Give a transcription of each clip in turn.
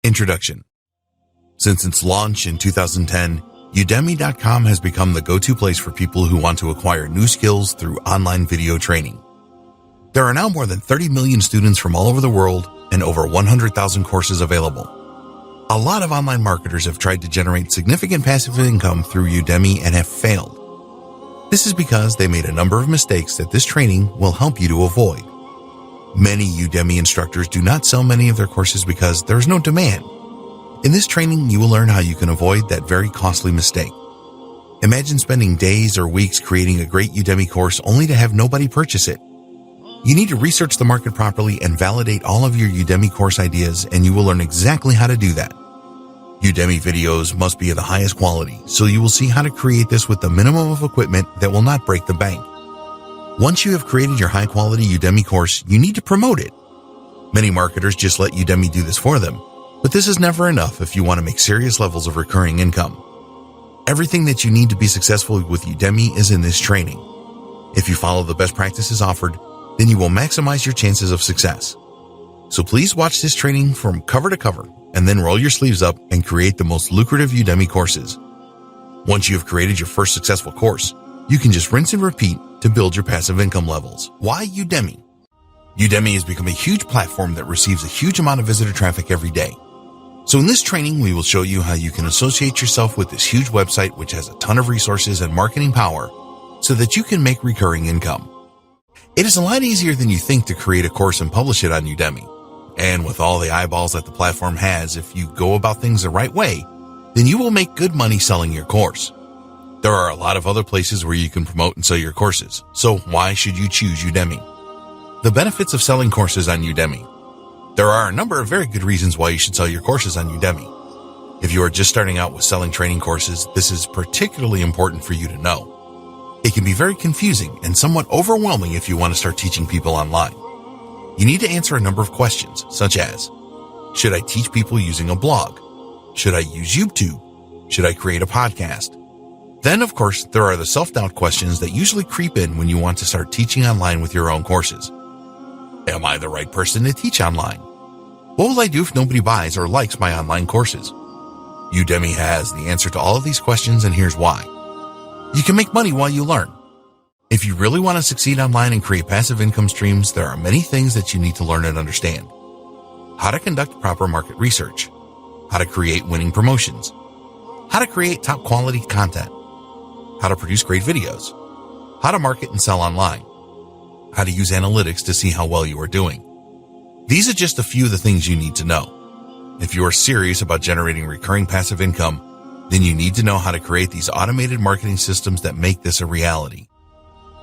Introduction. Since its launch in 2010, Udemy.com has become the go-to place for people who want to acquire new skills through online video training. There are now more than 30 million students from all over the world and over 100,000 courses available. A lot of online marketers have tried to generate significant passive income through Udemy and have failed. This is because they made a number of mistakes that this training will help you to avoid. Many Udemy instructors do not sell many of their courses because there is no demand. In this training, you will learn how you can avoid that very costly mistake. Imagine spending days or weeks creating a great Udemy course only to have nobody purchase it. You need to research the market properly and validate all of your Udemy course ideas, and you will learn exactly how to do that. Udemy videos must be of the highest quality, so you will see how to create this with the minimum of equipment that will not break the bank. Once you have created your high-quality Udemy course, you need to promote it. Many marketers just let Udemy do this for them, but this is never enough if you want to make serious levels of recurring income. Everything that you need to be successful with Udemy is in this training. If you follow the best practices offered, then you will maximize your chances of success. So please watch this training from cover to cover and then roll your sleeves up and create the most lucrative Udemy courses. Once you have created your first successful course, you can just rinse and repeat to build your passive income levels. Why Udemy? Udemy has become a huge platform that receives a huge amount of visitor traffic every day. So in this training, we will show you how you can associate yourself with this huge website which has a ton of resources and marketing power so that you can make recurring income. It is a lot easier than you think to create a course and publish it on Udemy. And with all the eyeballs that the platform has, if you go about things the right way, then you will make good money selling your course. There are a lot of other places where you can promote and sell your courses, so why should you choose Udemy? The benefits of selling courses on Udemy. There are a number of very good reasons why you should sell your courses on Udemy. If you are just starting out with selling training courses, this is particularly important for you to know. It can be very confusing and somewhat overwhelming if you want to start teaching people online. You need to answer a number of questions, such as, should I teach people using a blog? Should I use YouTube? Should I create a podcast? Then, of course, there are the self-doubt questions that usually creep in when you want to start teaching online with your own courses. Am I the right person to teach online? What will I do if nobody buys or likes my online courses? Udemy has the answer to all of these questions, and here's why. You can make money while you learn. If you really want to succeed online and create passive income streams, there are many things that you need to learn and understand. How to conduct proper market research. How to create winning promotions. How to create top quality content. How to produce great videos. How to market and sell online. How to use analytics to see how well you are doing. These are just a few of the things you need to know. If you are serious about generating recurring passive income, then you need to know how to create these automated marketing systems that make this a reality.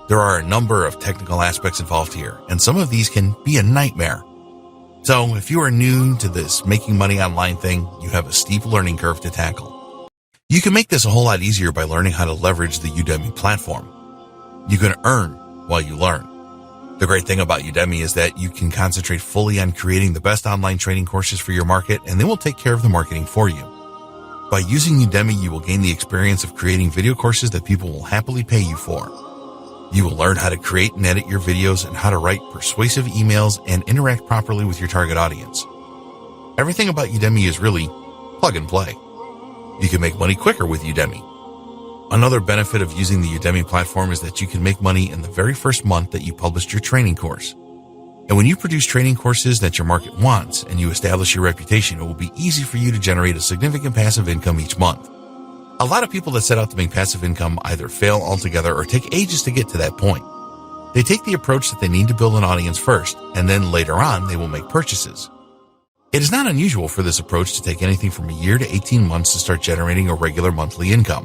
There are a number of technical aspects involved here, and some of these can be a nightmare. So if you are new to this making money online thing, you have a steep learning curve to tackle. You can make this a whole lot easier by learning how to leverage the Udemy platform. You can earn while you learn. The great thing about Udemy is that you can concentrate fully on creating the best online training courses for your market, and they will take care of the marketing for you. By using Udemy, you will gain the experience of creating video courses that people will happily pay you for. You will learn how to create and edit your videos and how to write persuasive emails and interact properly with your target audience. Everything about Udemy is really plug and play. You can make money quicker with Udemy. Another benefit of using the Udemy platform is that you can make money in the very first month that you published your training course. And when you produce training courses that your market wants and you establish your reputation, it will be easy for you to generate a significant passive income each month. A lot of people that set out to make passive income either fail altogether or take ages to get to that point. They take the approach that they need to build an audience first, and then later on they will make purchases. It is not unusual for this approach to take anything from a year to 18 months to start generating a regular monthly income.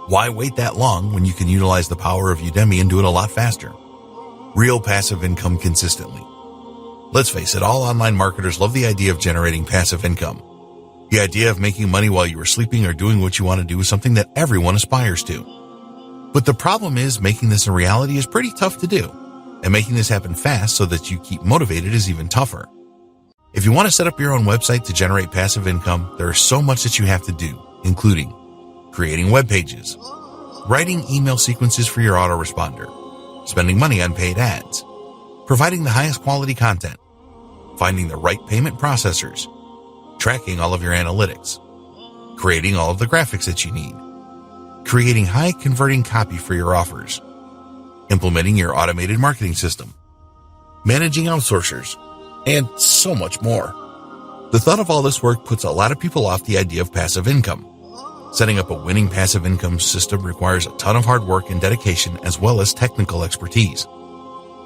Why wait that long when you can utilize the power of Udemy and do it a lot faster? Real passive income consistently. Let's face it, all online marketers love the idea of generating passive income. The idea of making money while you are sleeping or doing what you want to do is something that everyone aspires to. But the problem is making this a reality is pretty tough to do, and making this happen fast so that you keep motivated is even tougher. If you want to set up your own website to generate passive income, there is so much that you have to do, including creating web pages, writing email sequences for your autoresponder, spending money on paid ads, providing the highest quality content, finding the right payment processors, tracking all of your analytics, creating all of the graphics that you need, creating high-converting copy for your offers, implementing your automated marketing system, managing outsourcers, and so much more. The thought of all this work puts a lot of people off the idea of passive income. Setting up a winning passive income system requires a ton of hard work and dedication as well as technical expertise.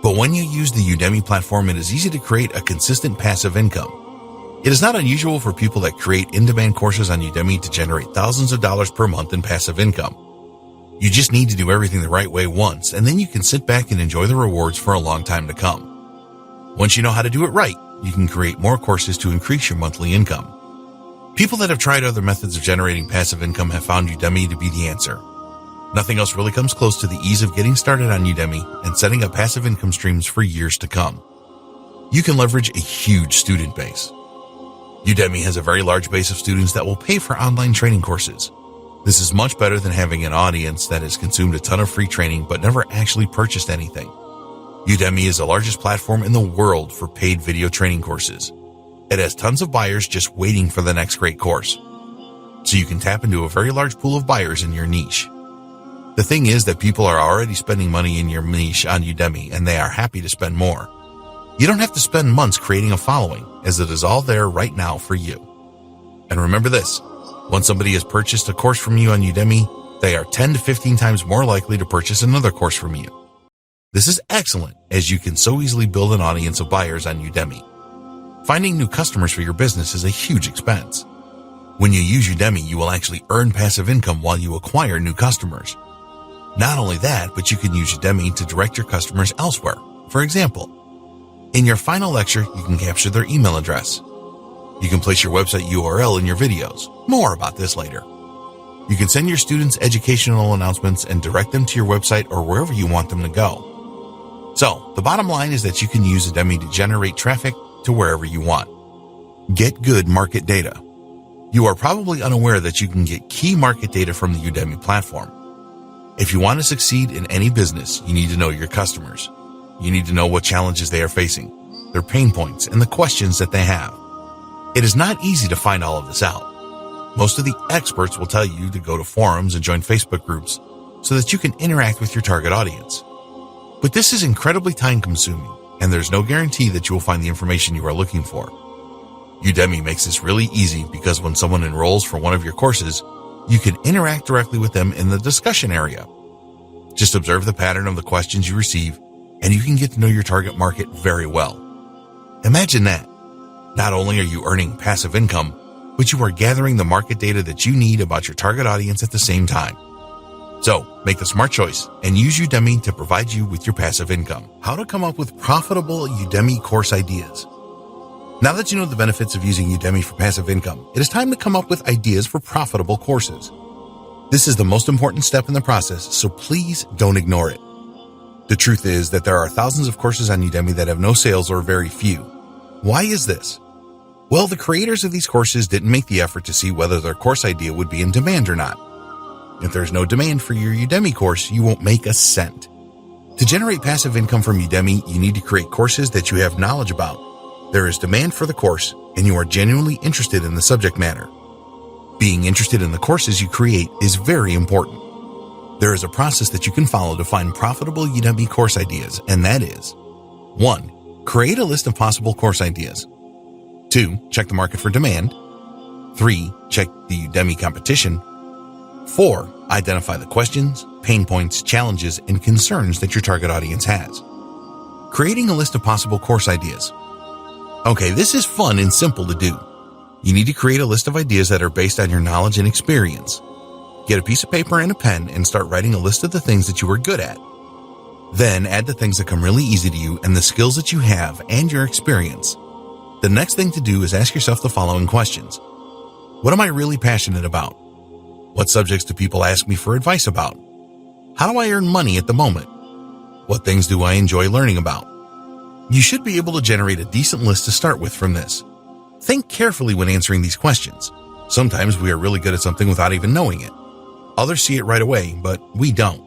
But when you use the Udemy platform, it is easy to create a consistent passive income. It is not unusual for people that create in-demand courses on Udemy to generate thousands of dollars per month in passive income. You just need to do everything the right way once, and then you can sit back and enjoy the rewards for a long time to come. Once you know how to do it right, you can create more courses to increase your monthly income. People that have tried other methods of generating passive income have found Udemy to be the answer. Nothing else really comes close to the ease of getting started on Udemy and setting up passive income streams for years to come. You can leverage a huge student base. Udemy has a very large base of students that will pay for online training courses. This is much better than having an audience that has consumed a ton of free training but never actually purchased anything. Udemy is the largest platform in the world for paid video training courses. It has tons of buyers just waiting for the next great course. So you can tap into a very large pool of buyers in your niche. The thing is that people are already spending money in your niche on Udemy, and they are happy to spend more. You don't have to spend months creating a following, as it is all there right now for you. And remember this, once somebody has purchased a course from you on Udemy, they are 10 to 15 times more likely to purchase another course from you. This is excellent, as you can so easily build an audience of buyers on Udemy. Finding new customers for your business is a huge expense. When you use Udemy, you will actually earn passive income while you acquire new customers. Not only that, but you can use Udemy to direct your customers elsewhere. For example, in your final lecture, you can capture their email address. You can place your website URL in your videos. More about this later. You can send your students educational announcements and direct them to your website or wherever you want them to go. So, the bottom line is that you can use Udemy to generate traffic to wherever you want. Get good market data. You are probably unaware that you can get key market data from the Udemy platform. If you want to succeed in any business, you need to know your customers. You need to know what challenges they are facing, their pain points, and the questions that they have. It is not easy to find all of this out. Most of the experts will tell you to go to forums and join Facebook groups so that you can interact with your target audience. But this is incredibly time-consuming, and there's no guarantee that you will find the information you are looking for. Udemy makes this really easy because when someone enrolls for one of your courses, you can interact directly with them in the discussion area. Just observe the pattern of the questions you receive, and you can get to know your target market very well. Imagine that. Not only are you earning passive income, but you are gathering the market data that you need about your target audience at the same time. So, make the smart choice and use Udemy to provide you with your passive income. How to come up with profitable Udemy course ideas. Now that you know the benefits of using Udemy for passive income, it is time to come up with ideas for profitable courses. This is the most important step in the process, so please don't ignore it. The truth is that there are thousands of courses on Udemy that have no sales or very few. Why is this? Well, the creators of these courses didn't make the effort to see whether their course idea would be in demand or not. If there's no demand for your Udemy course, you won't make a cent. To generate passive income from Udemy, you need to create courses that you have knowledge about. There is demand for the course, and you are genuinely interested in the subject matter. Being interested in the courses you create is very important. There is a process that you can follow to find profitable Udemy course ideas, and that is 1. Create a list of possible course ideas. 2. Check the market for demand. 3. Check the Udemy competition. 4. Identify the questions, pain points, challenges, and concerns that your target audience has. Creating a list of possible course ideas. Okay, this is fun and simple to do. You need to create a list of ideas that are based on your knowledge and experience. Get a piece of paper and a pen and start writing a list of the things that you are good at. Then add the things that come really easy to you and the skills that you have and your experience. The next thing to do is ask yourself the following questions. What am I really passionate about? What subjects do people ask me for advice about? How do I earn money at the moment? What things do I enjoy learning about? You should be able to generate a decent list to start with from this. Think carefully when answering these questions. Sometimes we are really good at something without even knowing it. Others see it right away, but we don't.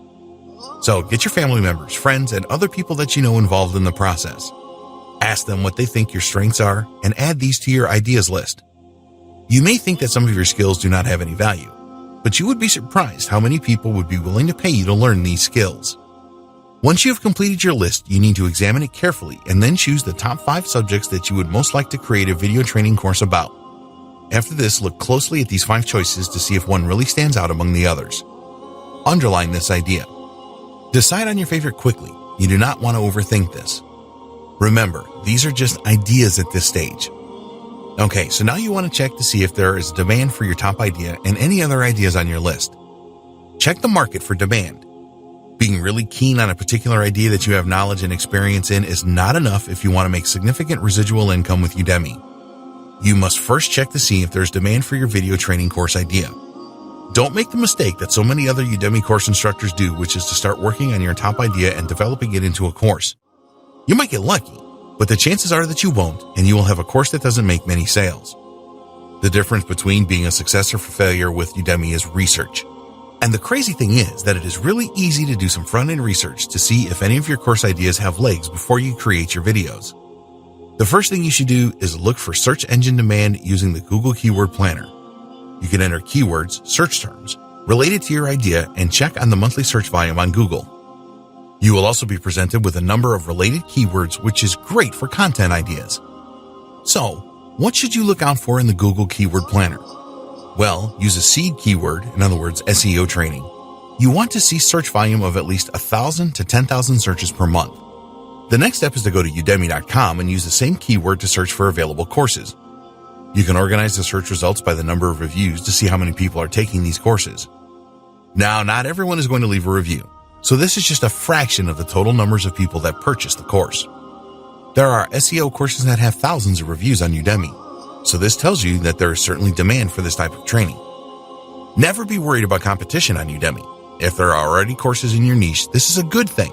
So get your family members, friends, and other people that you know involved in the process. Ask them what they think your strengths are and add these to your ideas list. You may think that some of your skills do not have any value, but you would be surprised how many people would be willing to pay you to learn these skills. Once you have completed your list, you need to examine it carefully and then choose the top 5 subjects that you would most like to create a video training course about. After this, look closely at these 5 choices to see if one really stands out among the others. Underline this idea. Decide on your favorite quickly. You do not want to overthink this. Remember, these are just ideas at this stage. Okay, so now you want to check to see if there is demand for your top idea and any other ideas on your list. Check the market for demand. Being really keen on a particular idea that you have knowledge and experience in is not enough if you want to make significant residual income with Udemy. You must first check to see if there's demand for your video training course idea. Don't make the mistake that so many other Udemy course instructors do, which is to start working on your top idea and developing it into a course. You might get lucky, but the chances are that you won't, and you will have a course that doesn't make many sales. The difference between being a success or failure with Udemy is research. And the crazy thing is that it is really easy to do some front-end research to see if any of your course ideas have legs before you create your videos. The first thing you should do is look for search engine demand using the Google Keyword Planner. You can enter keywords, search terms, related to your idea and check on the monthly search volume on Google. You will also be presented with a number of related keywords, which is great for content ideas. So, what should you look out for in the Google Keyword Planner? Well, use a seed keyword, in other words, SEO training. You want to see search volume of at least 1,000 to 10,000 searches per month. The next step is to go to Udemy.com and use the same keyword to search for available courses. You can organize the search results by the number of reviews to see how many people are taking these courses. Now, not everyone is going to leave a review, so this is just a fraction of the total numbers of people that purchase the course. There are SEO courses that have thousands of reviews on Udemy, so this tells you that there is certainly demand for this type of training. Never be worried about competition on Udemy. If there are already courses in your niche, this is a good thing.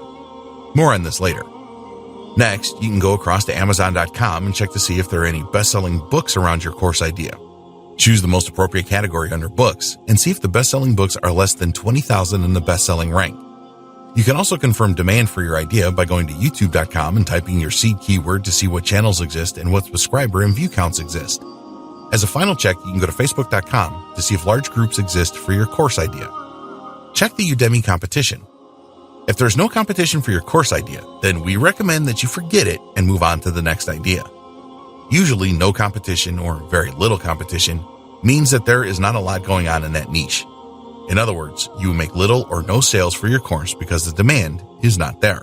More on this later. Next, you can go across to Amazon.com and check to see if there are any best-selling books around your course idea. Choose the most appropriate category under books and see if the best-selling books are less than 20,000 in the best-selling rank. You can also confirm demand for your idea by going to YouTube.com and typing your seed keyword to see what channels exist and what subscriber and view counts exist. As a final check, you can go to Facebook.com to see if large groups exist for your course idea. Check the Udemy competition. If there's no competition for your course idea, then we recommend that you forget it and move on to the next idea. Usually, no competition or very little competition means that there is not a lot going on in that niche. In other words, you will make little or no sales for your course because the demand is not there.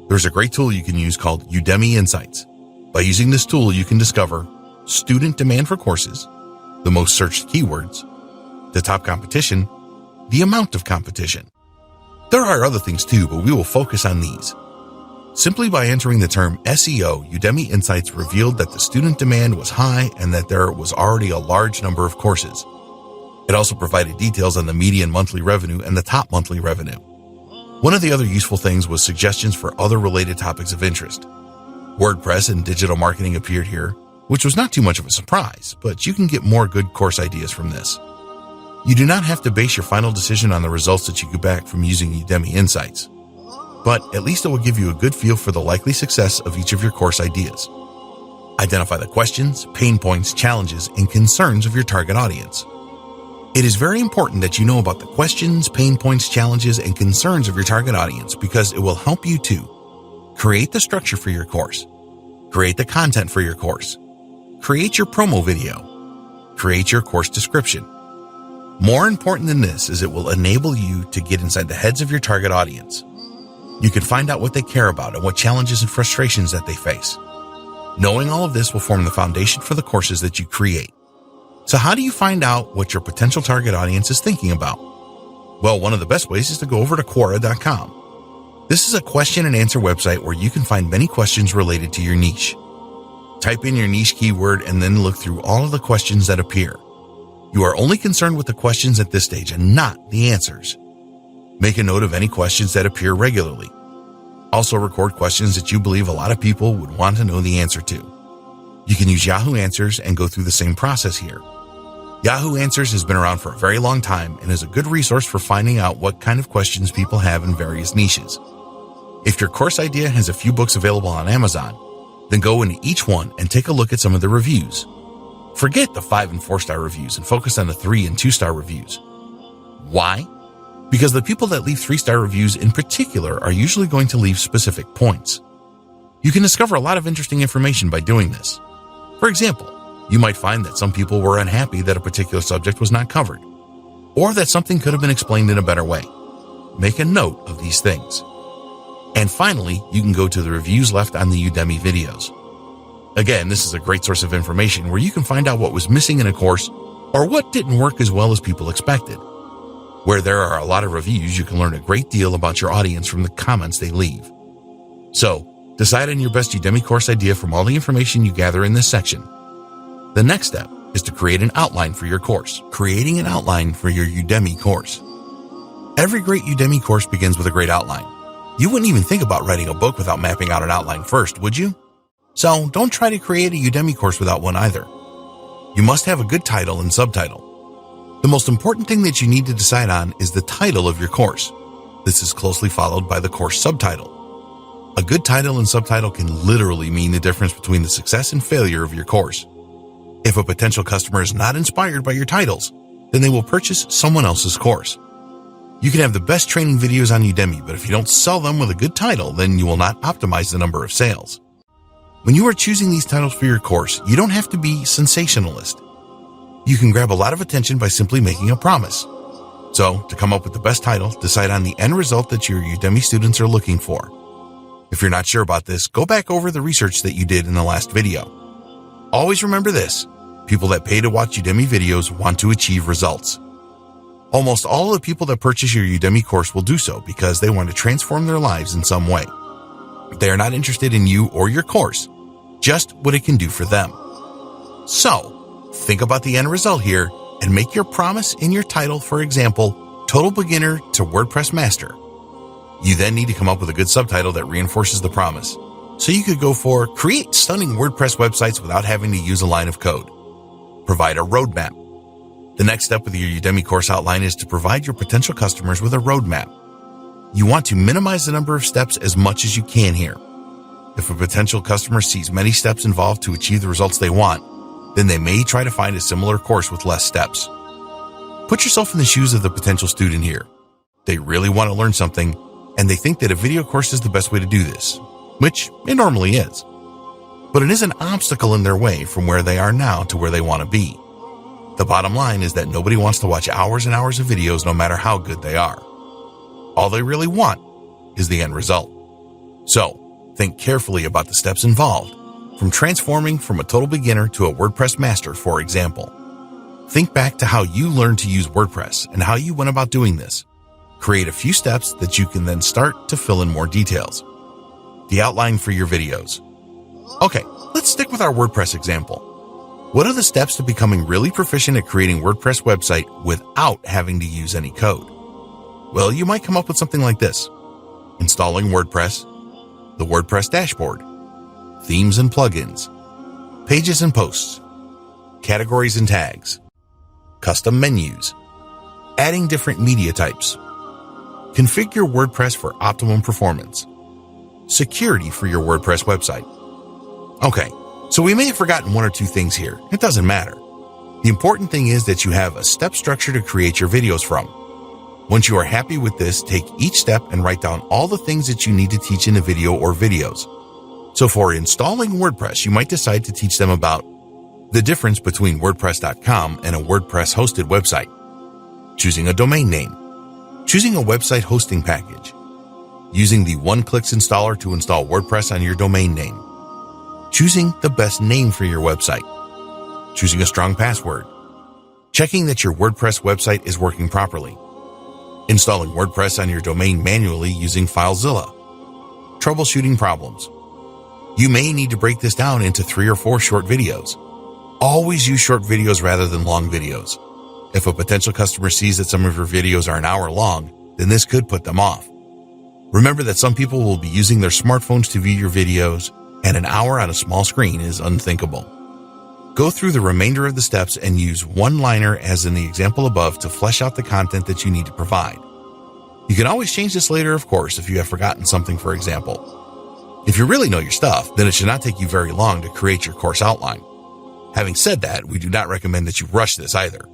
There's a great tool you can use called Udemy Insights. By using this tool, you can discover student demand for courses, the most searched keywords, the top competition, the amount of competition. There are other things too, but we will focus on these. Simply by entering the term SEO, Udemy Insights revealed that the student demand was high and that there was already a large number of courses. It also provided details on the median monthly revenue and the top monthly revenue. One of the other useful things was suggestions for other related topics of interest. WordPress and digital marketing appeared here, which was not too much of a surprise, but you can get more good course ideas from this. You do not have to base your final decision on the results that you get back from using Udemy Insights, but at least it will give you a good feel for the likely success of each of your course ideas. Identify the questions, pain points, challenges, and concerns of your target audience. It is very important that you know about the questions, pain points, challenges, and concerns of your target audience because it will help you to create the structure for your course, create the content for your course, create your promo video, create your course description. More important than this is it will enable you to get inside the heads of your target audience. You can find out what they care about and what challenges and frustrations that they face. Knowing all of this will form the foundation for the courses that you create. So how do you find out what your potential target audience is thinking about? Well, one of the best ways is to go over to Quora.com. This is a question and answer website where you can find many questions related to your niche. Type in your niche keyword and then look through all of the questions that appear. You are only concerned with the questions at this stage and not the answers. Make a note of any questions that appear regularly. Also record questions that you believe a lot of people would want to know the answer to. You can use Yahoo Answers and go through the same process here. Yahoo Answers has been around for a very long time and is a good resource for finding out what kind of questions people have in various niches. If your course idea has a few books available on Amazon, then go into each one and take a look at some of the reviews. Forget the 5 and 4-star reviews and focus on the 3 and 2-star reviews. Why? Because the people that leave 3-star reviews in particular are usually going to leave specific points. You can discover a lot of interesting information by doing this. For example, you might find that some people were unhappy that a particular subject was not covered, or that something could have been explained in a better way. Make a note of these things. And finally, you can go to the reviews left on the Udemy videos. Again, this is a great source of information where you can find out what was missing in a course or what didn't work as well as people expected. Where there are a lot of reviews, you can learn a great deal about your audience from the comments they leave. So, decide on your best Udemy course idea from all the information you gather in this section. The next step is to create an outline for your course. Creating an outline for your Udemy course. Every great Udemy course begins with a great outline. You wouldn't even think about writing a book without mapping out an outline first, would you? So don't try to create a Udemy course without one either. You must have a good title and subtitle. The most important thing that you need to decide on is the title of your course. This is closely followed by the course subtitle. A good title and subtitle can literally mean the difference between the success and failure of your course. If a potential customer is not inspired by your titles, then they will purchase someone else's course. You can have the best training videos on Udemy, but if you don't sell them with a good title, then you will not optimize the number of sales. When you are choosing these titles for your course, you don't have to be sensationalist. You can grab a lot of attention by simply making a promise. So, to come up with the best title, decide on the end result that your Udemy students are looking for. If you're not sure about this, go back over the research that you did in the last video. Always remember this: people that pay to watch Udemy videos want to achieve results. Almost all of the people that purchase your Udemy course will do so because they want to transform their lives in some way. They are not interested in you or your course, just what it can do for them. So, think about the end result here and make your promise in your title, for example, Total Beginner to WordPress Master. You then need to come up with a good subtitle that reinforces the promise. So you could go for Create Stunning WordPress Websites Without Having to Use a Line of Code. Provide a roadmap. The next step with your Udemy course outline is to provide your potential customers with a roadmap. You want to minimize the number of steps as much as you can here. If a potential customer sees many steps involved to achieve the results they want, then they may try to find a similar course with less steps. Put yourself in the shoes of the potential student here. They really want to learn something, and they think that a video course is the best way to do this, which it normally is. But it is an obstacle in their way from where they are now to where they want to be. The bottom line is that nobody wants to watch hours and hours of videos no matter how good they are. All they really want is the end result. So, think carefully about the steps involved, from transforming from a total beginner to a WordPress master, for example. Think back to how you learned to use WordPress and how you went about doing this. Create a few steps that you can then start to fill in more details. The outline for your videos. Okay, let's stick with our WordPress example. What are the steps to becoming really proficient at creating WordPress website without having to use any code? Well, you might come up with something like this: installing WordPress, the WordPress dashboard, themes and plugins, pages and posts, categories and tags, custom menus, adding different media types, configure WordPress for optimum performance, security for your WordPress website. Okay, so we may have forgotten one or two things here. It doesn't matter. The important thing is that you have a step structure to create your videos from. Once you are happy with this, take each step and write down all the things that you need to teach in a video or videos. So for installing WordPress, you might decide to teach them about the difference between WordPress.com and a WordPress hosted website, choosing a domain name, choosing a website hosting package, using the one-clicks installer to install WordPress on your domain name, choosing the best name for your website, choosing a strong password, checking that your WordPress website is working properly, installing WordPress on your domain manually using FileZilla, troubleshooting problems. You may need to break this down into 3 or 4 short videos. Always use short videos rather than long videos. If a potential customer sees that some of your videos are an hour long, then this could put them off. Remember that some people will be using their smartphones to view your videos, and an hour on a small screen is unthinkable. Go through the remainder of the steps and use one-liner as in the example above to flesh out the content that you need to provide. You can always change this later, of course, if you have forgotten something, for example. If you really know your stuff, then it should not take you very long to create your course outline. Having said that, we do not recommend that you rush this either.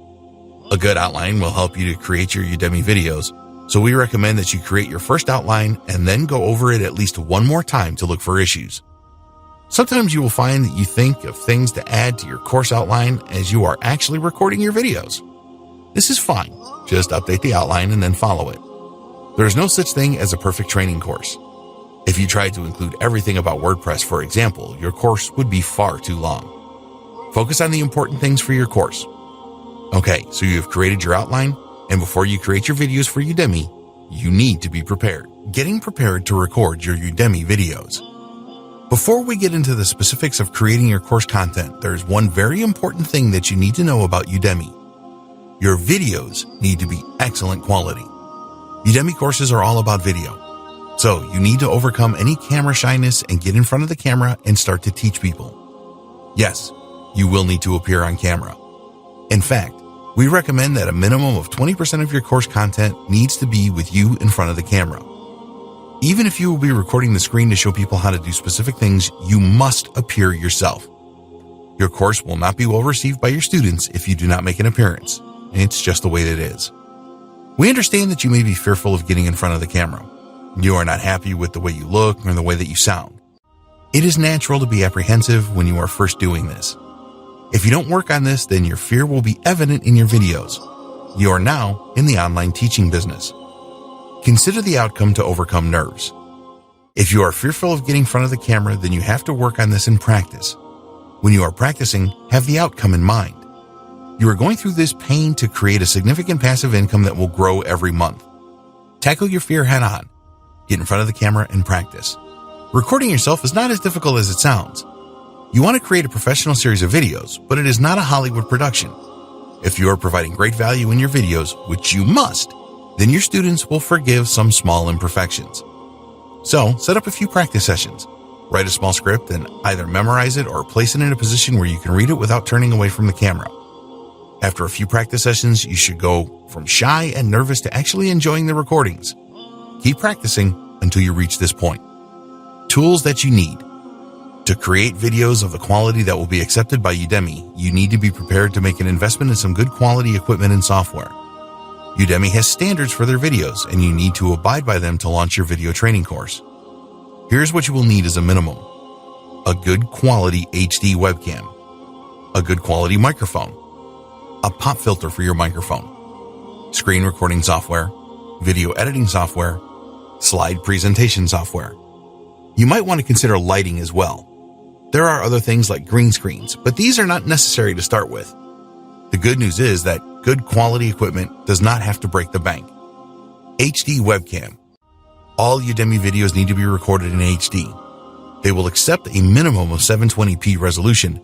A good outline will help you to create your Udemy videos, so we recommend that you create your first outline and then go over it at least one more time to look for issues. Sometimes you will find that you think of things to add to your course outline as you are actually recording your videos. This is fine. Just update the outline and then follow it. There is no such thing as a perfect training course. If you tried to include everything about WordPress, for example, your course would be far too long. Focus on the important things for your course. Okay, so you have created your outline, and before you create your videos for Udemy, you need to be prepared. Getting prepared to record your Udemy videos. Before we get into the specifics of creating your course content, there is one very important thing that you need to know about Udemy. Your videos need to be excellent quality. Udemy courses are all about video. So you need to overcome any camera shyness and get in front of the camera and start to teach people. Yes, you will need to appear on camera. In fact, we recommend that a minimum of 20% of your course content needs to be with you in front of the camera. Even if you will be recording the screen to show people how to do specific things, you must appear yourself. Your course will not be well received by your students if you do not make an appearance. It's just the way that it is. We understand that you may be fearful of getting in front of the camera. You are not happy with the way you look or the way that you sound. It is natural to be apprehensive when you are first doing this. If you don't work on this, then your fear will be evident in your videos. You are now in the online teaching business. Consider the outcome to overcome nerves. If you are fearful of getting in front of the camera, then you have to work on this in practice. When you are practicing, have the outcome in mind. You are going through this pain to create a significant passive income that will grow every month. Tackle your fear head on. Get in front of the camera and practice. Recording yourself is not as difficult as it sounds. You want to create a professional series of videos, but it is not a Hollywood production. If you are providing great value in your videos, which you must, then your students will forgive some small imperfections. So, set up a few practice sessions. Write a small script and either memorize it or place it in a position where you can read it without turning away from the camera. After a few practice sessions, you should go from shy and nervous to actually enjoying the recordings. Keep practicing until you reach this point. Tools that you need. To create videos of the quality that will be accepted by Udemy, you need to be prepared to make an investment in some good quality equipment and software. Udemy has standards for their videos, and you need to abide by them to launch your video training course. Here's what you will need as a minimum. A good quality HD webcam. A good quality microphone. A pop filter for your microphone. Screen recording software. Video editing software. Slide presentation software. You might want to consider lighting as well. There are other things like green screens, but these are not necessary to start with. The good news is that good quality equipment does not have to break the bank. HD webcam. All Udemy videos need to be recorded in HD. They will accept a minimum of 720p resolution,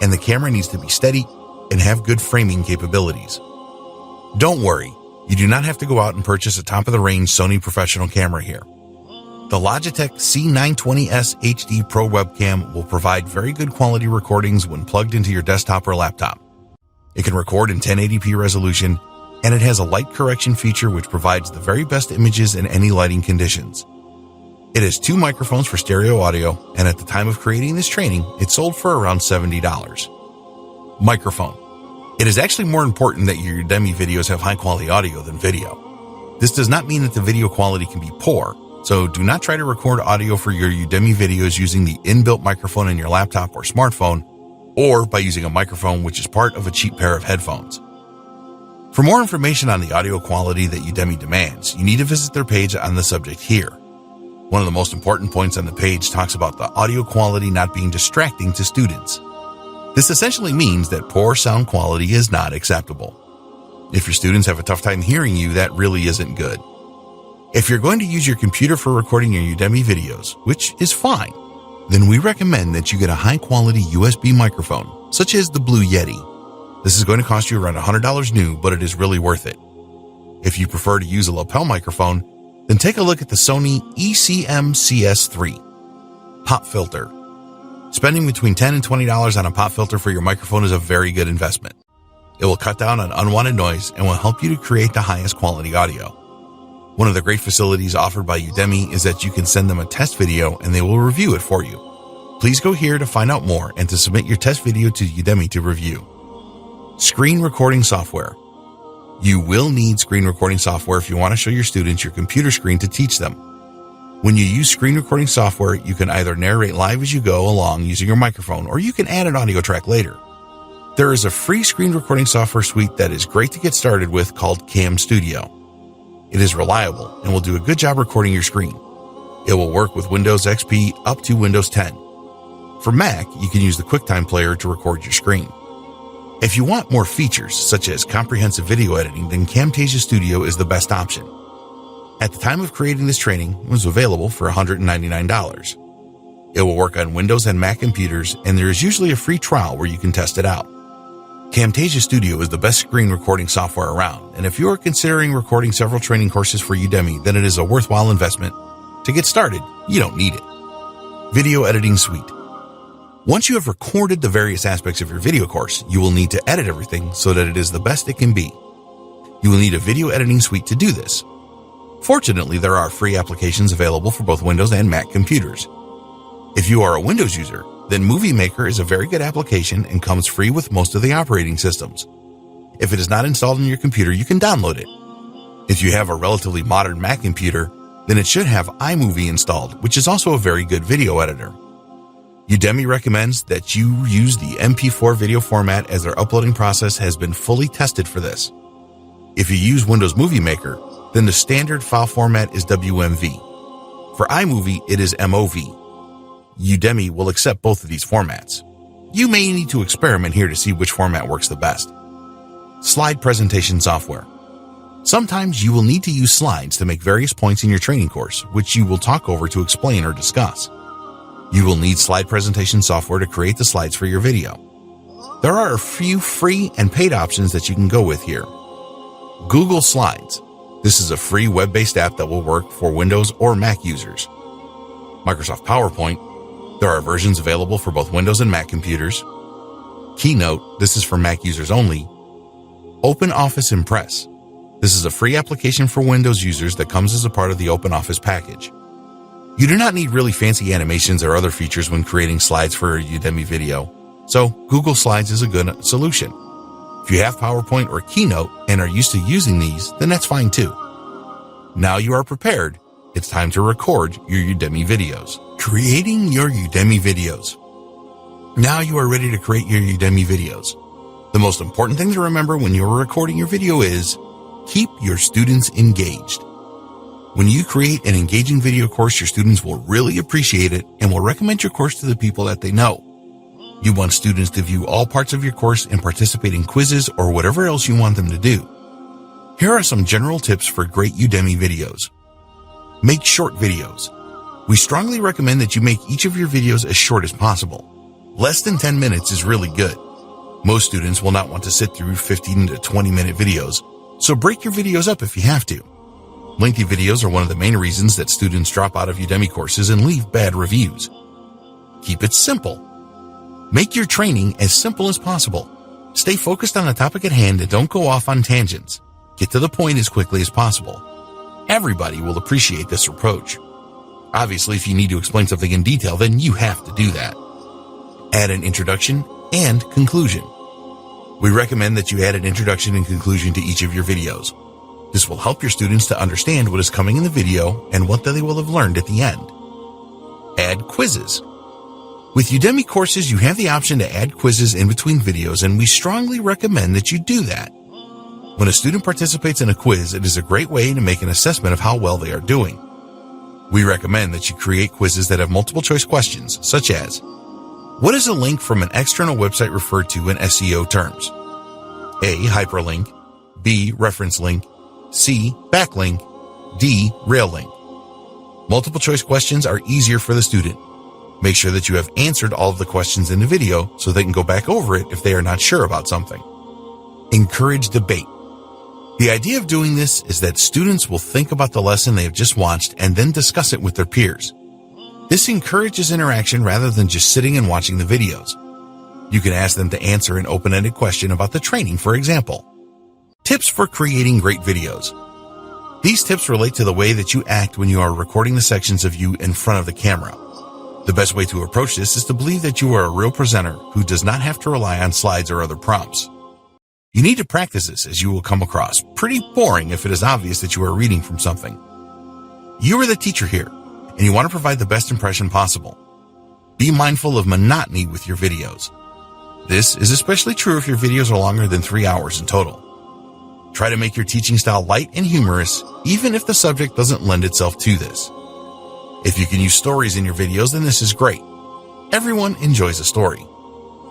and the camera needs to be steady and have good framing capabilities. Don't worry, you do not have to go out and purchase a top-of-the-range Sony professional camera here. The Logitech C920S HD Pro webcam will provide very good quality recordings when plugged into your desktop or laptop. It can record in 1080p resolution, and it has a light correction feature which provides the very best images in any lighting conditions. It has 2 microphones for stereo audio, and at the time of creating this training, it sold for around $70. Microphone. It is actually more important that your Udemy videos have high-quality audio than video. This does not mean that the video quality can be poor, so do not try to record audio for your Udemy videos using the inbuilt microphone in your laptop or smartphone, or by using a microphone which is part of a cheap pair of headphones. For more information on the audio quality that Udemy demands, you need to visit their page on the subject here. One of the most important points on the page talks about the audio quality not being distracting to students. This essentially means that poor sound quality is not acceptable. If your students have a tough time hearing you, that really isn't good. If you're going to use your computer for recording your Udemy videos, which is fine, then we recommend that you get a high-quality USB microphone, such as the Blue Yeti. This is going to cost you around $100 new, but it is really worth it. If you prefer to use a lapel microphone, then take a look at the Sony ECM-CS3 pop filter. Spending between $10 and $20 on a pop filter for your microphone is a very good investment. It will cut down on unwanted noise and will help you to create the highest quality audio. One of the great facilities offered by Udemy is that you can send them a test video and they will review it for you. Please go here to find out more and to submit your test video to Udemy to review. Screen recording software. You will need screen recording software if you want to show your students your computer screen to teach them. When you use screen recording software, you can either narrate live as you go along using your microphone, or you can add an audio track later. There is a free screen recording software suite that is great to get started with called Cam Studio. It is reliable and will do a good job recording your screen. It will work with Windows XP up to Windows 10. For Mac, you can use the QuickTime Player to record your screen. If you want more features, such as comprehensive video editing, then Camtasia Studio is the best option. At the time of creating this training, it was available for $199. It will work on Windows and Mac computers, and there is usually a free trial where you can test it out. Camtasia Studio is the best screen recording software around, and if you are considering recording several training courses for Udemy, then it is a worthwhile investment. To get started, you don't need it. Video Editing Suite. Once you have recorded the various aspects of your video course, you will need to edit everything so that it is the best it can be. You will need a video editing suite to do this. Fortunately, there are free applications available for both Windows and Mac computers. If you are a Windows user, then Movie Maker is a very good application and comes free with most of the operating systems. If it is not installed on your computer, you can download it. If you have a relatively modern Mac computer, then it should have iMovie installed, which is also a very good video editor. Udemy recommends that you use the MP4 video format as their uploading process has been fully tested for this. If you use Windows Movie Maker, then the standard file format is WMV. For iMovie, it is MOV. Udemy will accept both of these formats. You may need to experiment here to see which format works the best. Slide presentation software. Sometimes you will need to use slides to make various points in your training course, which you will talk over to explain or discuss. You will need slide presentation software to create the slides for your video. There are a few free and paid options that you can go with here. Google Slides. This is a free web-based app that will work for Windows or Mac users. Microsoft PowerPoint. There are versions available for both Windows and Mac computers. Keynote. This is for Mac users only. OpenOffice Impress. This is a free application for Windows users that comes as a part of the OpenOffice package. You do not need really fancy animations or other features when creating slides for a Udemy video, so Google Slides is a good solution. If you have PowerPoint or Keynote and are used to using these, then that's fine too. Now you are prepared, it's time to record your Udemy videos. Creating your Udemy videos. Now you are ready to create your Udemy videos. The most important thing to remember when you are recording your video is keep your students engaged. When you create an engaging video course, your students will really appreciate it and will recommend your course to the people that they know. You want students to view all parts of your course and participate in quizzes or whatever else you want them to do. Here are some general tips for great Udemy videos. Make short videos. We strongly recommend that you make each of your videos as short as possible. Less than 10 minutes is really good. Most students will not want to sit through 15 to 20-minute videos, so break your videos up if you have to. Lengthy videos are one of the main reasons that students drop out of Udemy courses and leave bad reviews. Keep it simple. Make your training as simple as possible. Stay focused on the topic at hand and don't go off on tangents. Get to the point as quickly as possible. Everybody will appreciate this approach. Obviously, if you need to explain something in detail, then you have to do that. Add an introduction and conclusion. We recommend that you add an introduction and conclusion to each of your videos. This will help your students to understand what is coming in the video and what they will have learned at the end. Add quizzes. With Udemy courses, you have the option to add quizzes in between videos, and we strongly recommend that you do that. When a student participates in a quiz, it is a great way to make an assessment of how well they are doing. We recommend that you create quizzes that have multiple choice questions, such as, what is a link from an external website referred to in SEO terms? A. Hyperlink. B. Reference link. C. Backlink. D. Rail link. Multiple choice questions are easier for the student. Make sure that you have answered all of the questions in the video so they can go back over it if they are not sure about something. Encourage debate. The idea of doing this is that students will think about the lesson they have just watched and then discuss it with their peers. This encourages interaction rather than just sitting and watching the videos. You can ask them to answer an open-ended question about the training, for example. Tips for creating great videos. These tips relate to the way that you act when you are recording the sections of you in front of the camera. The best way to approach this is to believe that you are a real presenter who does not have to rely on slides or other prompts. You need to practice this, as you will come across pretty boring if it is obvious that you are reading from something. You are the teacher here, and you want to provide the best impression possible. Be mindful of monotony with your videos. This is especially true if your videos are longer than 3 hours in total. Try to make your teaching style light and humorous, even if the subject doesn't lend itself to this. If you can use stories in your videos, then this is great. Everyone enjoys a story.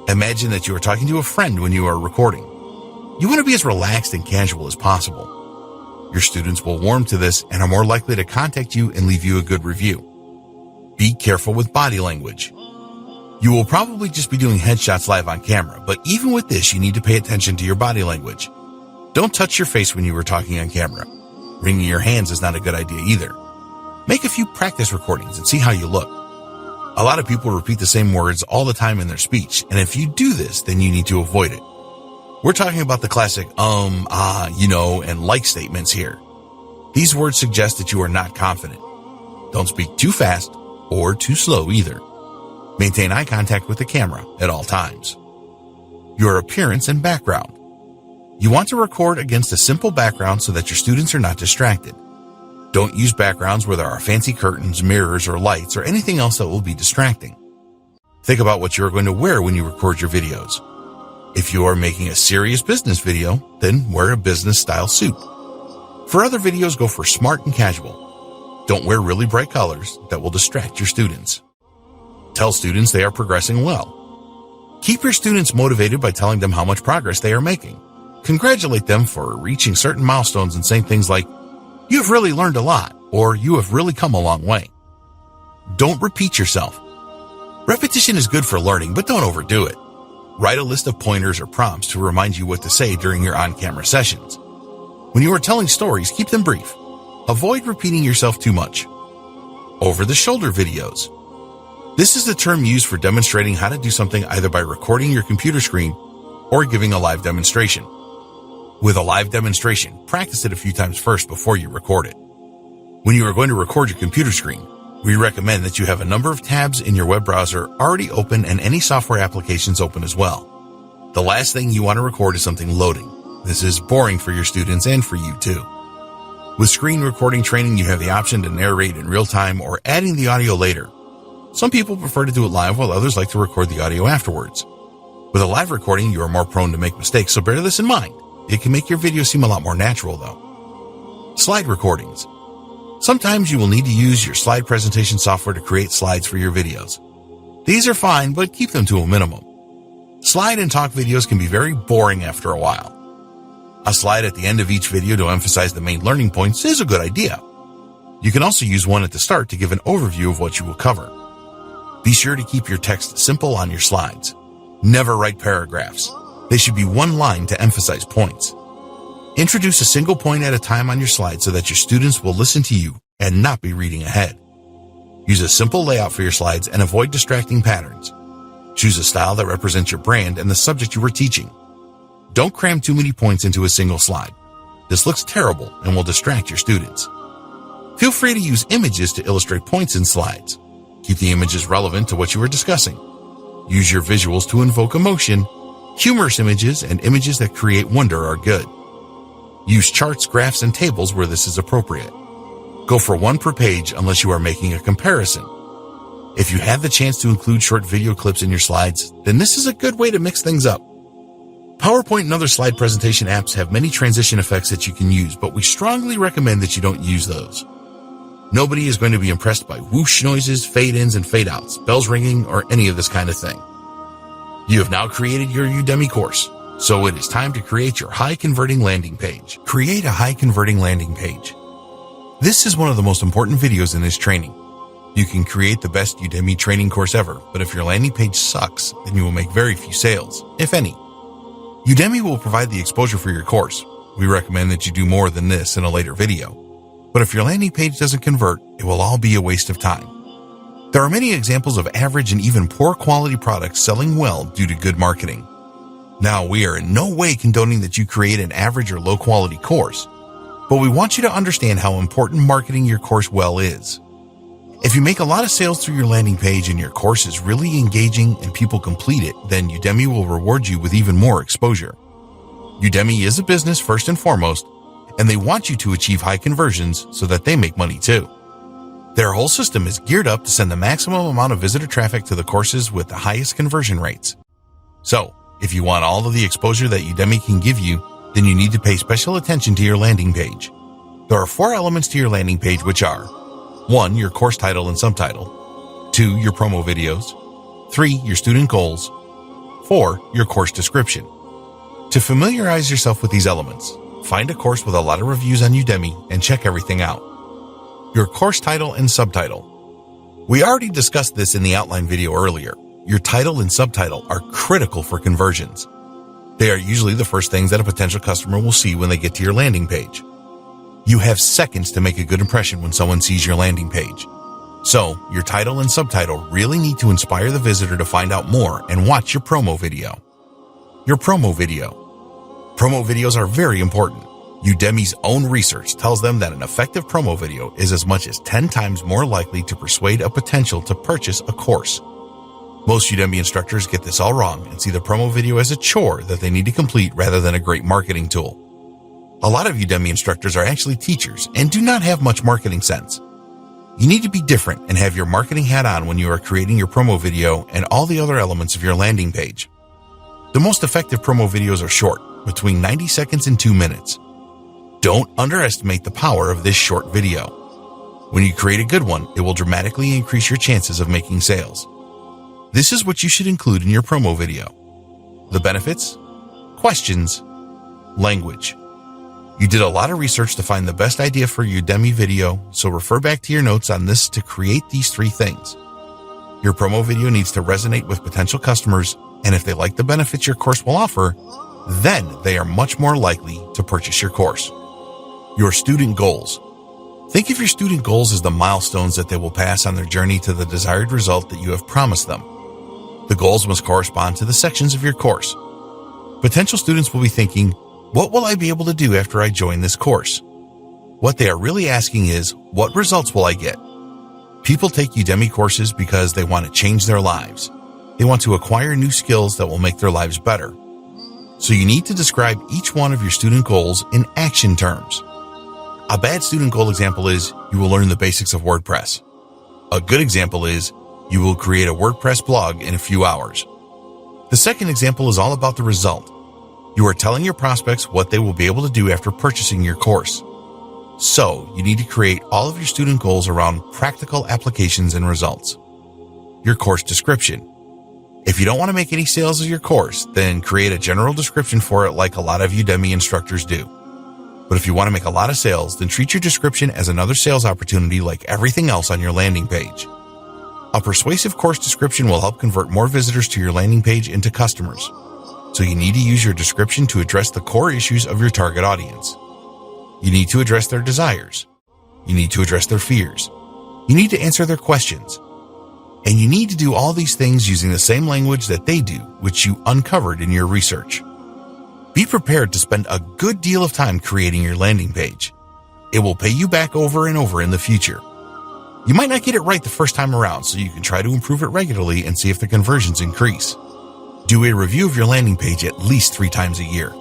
Imagine that you are talking to a friend when you are recording. You want to be as relaxed and casual as possible. Your students will warm to this and are more likely to contact you and leave you a good review. Be careful with body language. You will probably just be doing headshots live on camera, but even with this, you need to pay attention to your body language. Don't touch your face when you are talking on camera. Wringing your hands is not a good idea either. Make a few practice recordings and see how you look. A lot of people repeat the same words all the time in their speech, and if you do this, then you need to avoid it. We're talking about the classic and like statements here. These words suggest that you are not confident. Don't speak too fast or too slow either. Maintain eye contact with the camera at all times. Your appearance and background. You want to record against a simple background so that your students are not distracted. Don't use backgrounds where there are fancy curtains, mirrors, or lights, or anything else that will be distracting. Think about what you are going to wear when you record your videos. If you are making a serious business video, then wear a business-style suit. For other videos, go for smart and casual. Don't wear really bright colors that will distract your students. Tell students they are progressing well. Keep your students motivated by telling them how much progress they are making. Congratulate them for reaching certain milestones and saying things like, "You have really learned a lot," or "You have really come a long way." Don't repeat yourself. Repetition is good for learning, but don't overdo it. Write a list of pointers or prompts to remind you what to say during your on-camera sessions. When you are telling stories, keep them brief. Avoid repeating yourself too much. Over-the-shoulder videos. This is the term used for demonstrating how to do something either by recording your computer screen or giving a live demonstration. With a live demonstration, practice it a few times first before you record it. When you are going to record your computer screen, we recommend that you have a number of tabs in your web browser already open and any software applications open as well. The last thing you want to record is something loading. This is boring for your students and for you too. With screen recording training, you have the option to narrate in real time or adding the audio later. Some people prefer to do it live while others like to record the audio afterwards. With a live recording, you are more prone to make mistakes, so bear this in mind. It can make your video seem a lot more natural though. Slide recordings. Sometimes you will need to use your slide presentation software to create slides for your videos. These are fine, but keep them to a minimum. Slide and talk videos can be very boring after a while. A slide at the end of each video to emphasize the main learning points is a good idea. You can also use one at the start to give an overview of what you will cover. Be sure to keep your text simple on your slides. Never write paragraphs. They should be one line to emphasize points. Introduce a single point at a time on your slide so that your students will listen to you and not be reading ahead. Use a simple layout for your slides and avoid distracting patterns. Choose a style that represents your brand and the subject you are teaching. Don't cram too many points into a single slide. This looks terrible and will distract your students. Feel free to use images to illustrate points in slides. Keep the images relevant to what you are discussing. Use your visuals to invoke emotion. Humorous images and images that create wonder are good. Use charts, graphs, and tables where this is appropriate. Go for one per page unless you are making a comparison. If you have the chance to include short video clips in your slides, then this is a good way to mix things up. PowerPoint and other slide presentation apps have many transition effects that you can use, but we strongly recommend that you don't use those. Nobody is going to be impressed by whoosh noises, fade-ins, and fade-outs, bells ringing, or any of this kind of thing. You have now created your Udemy course, so it is time to create your high-converting landing page. Create a high-converting landing page. This is one of the most important videos in this training. You can create the best Udemy training course ever, but if your landing page sucks, then you will make very few sales, if any. Udemy will provide the exposure for your course. We recommend that you do more than this in a later video. But if your landing page doesn't convert, it will all be a waste of time. There are many examples of average and even poor quality products selling well due to good marketing. Now, we are in no way condoning that you create an average or low quality course, but we want you to understand how important marketing your course well is. If you make a lot of sales through your landing page and your course is really engaging and people complete it, then Udemy will reward you with even more exposure. Udemy is a business first and foremost, and they want you to achieve high conversions so that they make money too. Their whole system is geared up to send the maximum amount of visitor traffic to the courses with the highest conversion rates. So, if you want all of the exposure that Udemy can give you, then you need to pay special attention to your landing page. There are 4 elements to your landing page, which are 1. Your course title and subtitle. 2. Your promo videos. 3. Your student goals. 4. Your course description. To familiarize yourself with these elements, find a course with a lot of reviews on Udemy and check everything out. Your course title and subtitle. We already discussed this in the outline video earlier. Your title and subtitle are critical for conversions. They are usually the first things that a potential customer will see when they get to your landing page. You have seconds to make a good impression when someone sees your landing page. So, your title and subtitle really need to inspire the visitor to find out more and watch your promo video. Your promo video. Promo videos are very important. Udemy's own research tells them that an effective promo video is as much as 10 times more likely to persuade a potential to purchase a course. Most Udemy instructors get this all wrong and see the promo video as a chore that they need to complete rather than a great marketing tool. A lot of Udemy instructors are actually teachers and do not have much marketing sense. You need to be different and have your marketing hat on when you are creating your promo video and all the other elements of your landing page. The most effective promo videos are short, between 90 seconds and 2 minutes. Don't underestimate the power of this short video. When you create a good one, it will dramatically increase your chances of making sales. This is what you should include in your promo video. The benefits, questions, language. You did a lot of research to find the best idea for your Udemy video, so refer back to your notes on this to create these 3 things. Your promo video needs to resonate with potential customers, and if they like the benefits your course will offer, then they are much more likely to purchase your course. Your student goals. Think of your student goals as the milestones that they will pass on their journey to the desired result that you have promised them. The goals must correspond to the sections of your course. Potential students will be thinking, what will I be able to do after I join this course? What they are really asking is, what results will I get? People take Udemy courses because they want to change their lives. They want to acquire new skills that will make their lives better. So you need to describe each one of your student goals in action terms. A bad student goal example is, you will learn the basics of WordPress. A good example is, you will create a WordPress blog in a few hours. The second example is all about the result. You are telling your prospects what they will be able to do after purchasing your course. So, you need to create all of your student goals around practical applications and results. Your course description. If you don't want to make any sales of your course, then create a general description for it like a lot of Udemy instructors do. But if you want to make a lot of sales, then treat your description as another sales opportunity like everything else on your landing page. A persuasive course description will help convert more visitors to your landing page into customers. So you need to use your description to address the core issues of your target audience. You need to address their desires. You need to address their fears. You need to answer their questions. And you need to do all these things using the same language that they do, which you uncovered in your research. Be prepared to spend a good deal of time creating your landing page. It will pay you back over and over in the future. You might not get it right the first time around, so you can try to improve it regularly and see if the conversions increase. Do a review of your landing page at least 3 times a year.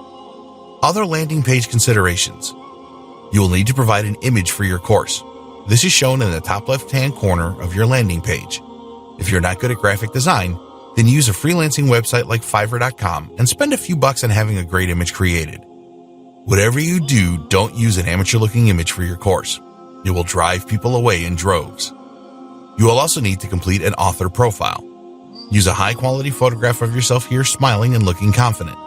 Other landing page considerations. You will need to provide an image for your course. This is shown in the top left-hand corner of your landing page. If you're not good at graphic design, then use a freelancing website like Fiverr.com and spend a few bucks on having a great image created. Whatever you do, don't use an amateur-looking image for your course. It will drive people away in droves. You will also need to complete an author profile. Use a high-quality photograph of yourself here smiling and looking confident.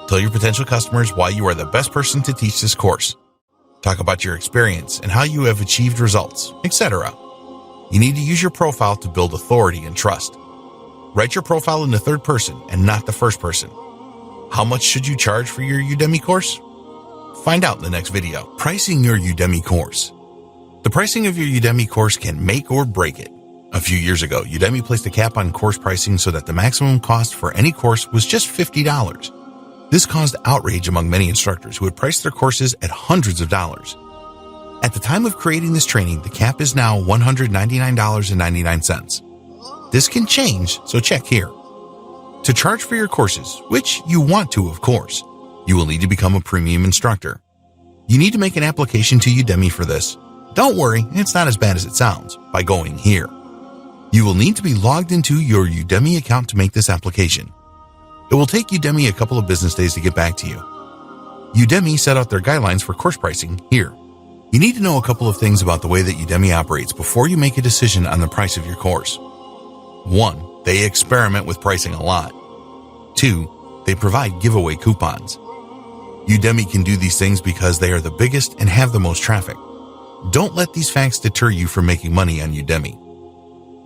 Tell your potential customers why you are the best person to teach this course. Talk about your experience and how you have achieved results, etc. You need to use your profile to build authority and trust. Write your profile in the third person and not the first person. How much should you charge for your Udemy course? Find out in the next video. Pricing your Udemy course. The pricing of your Udemy course can make or break it. A few years ago, Udemy placed a cap on course pricing so that the maximum cost for any course was just $50. This caused outrage among many instructors who had priced their courses at hundreds of dollars. At the time of creating this training, the cap is now $199.99. This can change, so check here. To charge for your courses, which you want to, of course, you will need to become a premium instructor. You need to make an application to Udemy for this. Don't worry, it's not as bad as it sounds by going here. You will need to be logged into your Udemy account to make this application. It will take Udemy a couple of business days to get back to you. Udemy set out their guidelines for course pricing here. You need to know a couple of things about the way that Udemy operates before you make a decision on the price of your course. 1. They experiment with pricing a lot. 2. They provide giveaway coupons. Udemy can do these things because they are the biggest and have the most traffic. Don't let these facts deter you from making money on Udemy.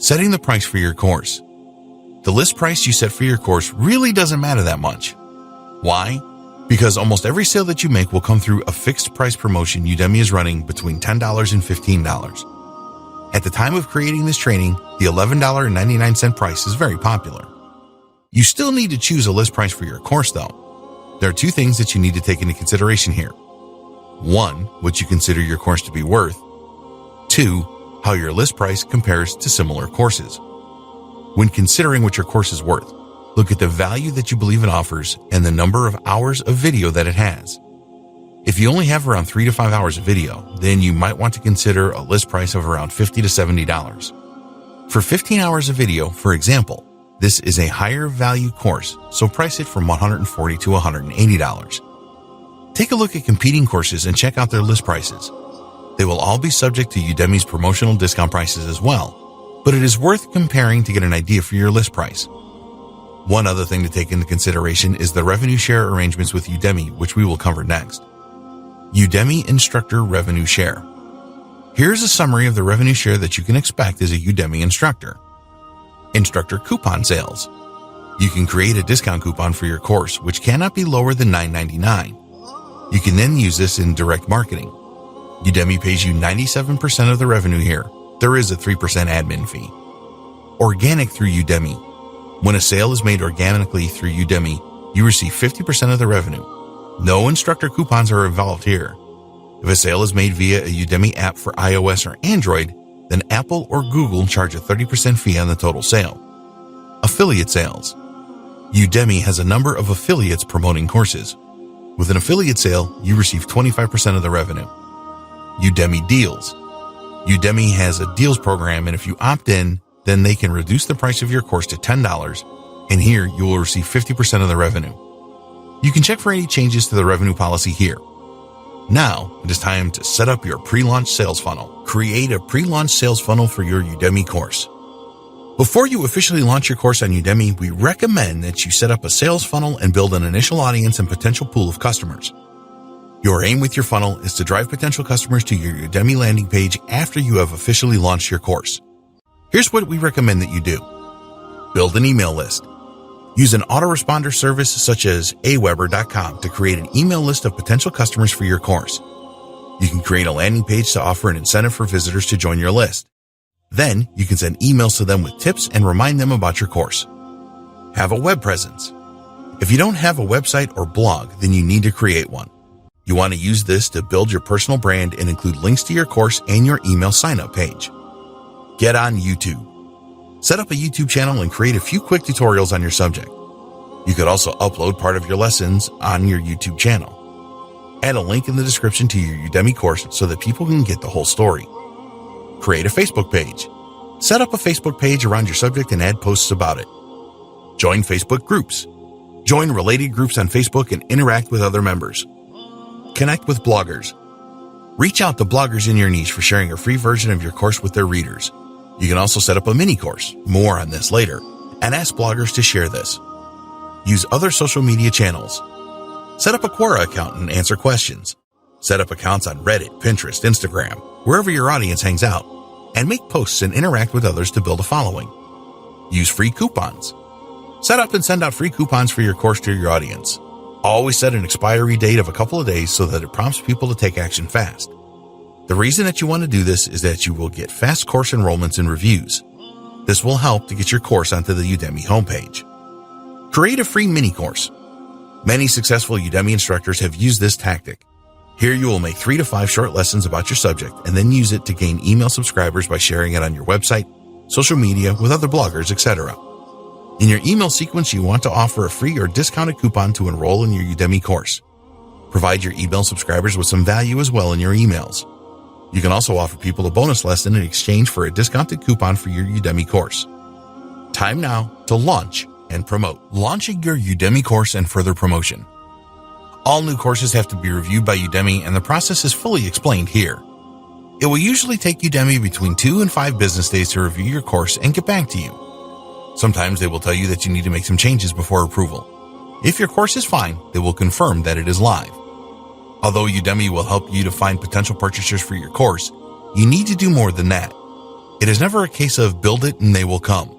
Setting the price for your course. The list price you set for your course really doesn't matter that much. Why? Because almost every sale that you make will come through a fixed price promotion Udemy is running between $10 and $15. At the time of creating this training, the $11.99 price is very popular. You still need to choose a list price for your course though. There are two things that you need to take into consideration here. 1, what you consider your course to be worth. 2, how your list price compares to similar courses. When considering what your course is worth, look at the value that you believe it offers and the number of hours of video that it has. If you only have around 3 to 5 hours of video, then you might want to consider a list price of around $50 to $70. For 15 hours of video, for example, this is a higher value course, so price it from $140 to $180. Take a look at competing courses and check out their list prices. They will all be subject to Udemy's promotional discount prices as well, but it is worth comparing to get an idea for your list price. One other thing to take into consideration is the revenue share arrangements with Udemy, which we will cover next. Udemy Instructor Revenue Share. Here's a summary of the revenue share that you can expect as a Udemy instructor. Instructor coupon sales. You can create a discount coupon for your course, which cannot be lower than $9.99. You can then use this in direct marketing. Udemy pays you 97% of the revenue here. There is a 3% admin fee. Organic through Udemy. When a sale is made organically through Udemy, you receive 50% of the revenue. No instructor coupons are involved here. If a sale is made via a Udemy app for iOS or Android, then Apple or Google charge a 30% fee on the total sale. Affiliate sales. Udemy has a number of affiliates promoting courses. With an affiliate sale, you receive 25% of the revenue. Udemy deals. Udemy has a deals program, and if you opt in, then they can reduce the price of your course to $10, and here you will receive 50% of the revenue. You can check for any changes to the revenue policy here. Now, it is time to set up your pre-launch sales funnel. Create a pre-launch sales funnel for your Udemy course. Before you officially launch your course on Udemy, we recommend that you set up a sales funnel and build an initial audience and potential pool of customers. Your aim with your funnel is to drive potential customers to your Udemy landing page after you have officially launched your course. Here's what we recommend that you do. Build an email list. Use an autoresponder service such as aweber.com to create an email list of potential customers for your course. You can create a landing page to offer an incentive for visitors to join your list. Then you can send emails to them with tips and remind them about your course. Have a web presence. If you don't have a website or blog, then you need to create one. You want to use this to build your personal brand and include links to your course and your email sign-up page. Get on YouTube. Set up a YouTube channel and create a few quick tutorials on your subject. You could also upload part of your lessons on your YouTube channel. Add a link in the description to your Udemy course so that people can get the whole story. Create a Facebook page. Set up a Facebook page around your subject and add posts about it. Join Facebook groups. Join related groups on Facebook and interact with other members. Connect with bloggers. Reach out to bloggers in your niche for sharing a free version of your course with their readers. You can also set up a mini course, more on this later, and ask bloggers to share this. Use other social media channels. Set up a Quora account and answer questions. Set up accounts on Reddit, Pinterest, Instagram, wherever your audience hangs out, and make posts and interact with others to build a following. Use free coupons. Set up and send out free coupons for your course to your audience. Always set an expiry date of a couple of days so that it prompts people to take action fast. The reason that you want to do this is that you will get fast course enrollments and reviews. This will help to get your course onto the Udemy homepage. Create a free mini course. Many successful Udemy instructors have used this tactic. Here you will make 3 to 5 short lessons about your subject and then use it to gain email subscribers by sharing it on your website, social media, with other bloggers, etc. In your email sequence, you want to offer a free or discounted coupon to enroll in your Udemy course. Provide your email subscribers with some value as well in your emails. You can also offer people a bonus lesson in exchange for a discounted coupon for your Udemy course. Time now to launch and promote. Launching your Udemy course and further promotion. All new courses have to be reviewed by Udemy, and the process is fully explained here. It will usually take Udemy between 2 and 5 business days to review your course and get back to you. Sometimes they will tell you that you need to make some changes before approval. If your course is fine, they will confirm that it is live. Although Udemy will help you to find potential purchasers for your course, you need to do more than that. It is never a case of build it and they will come.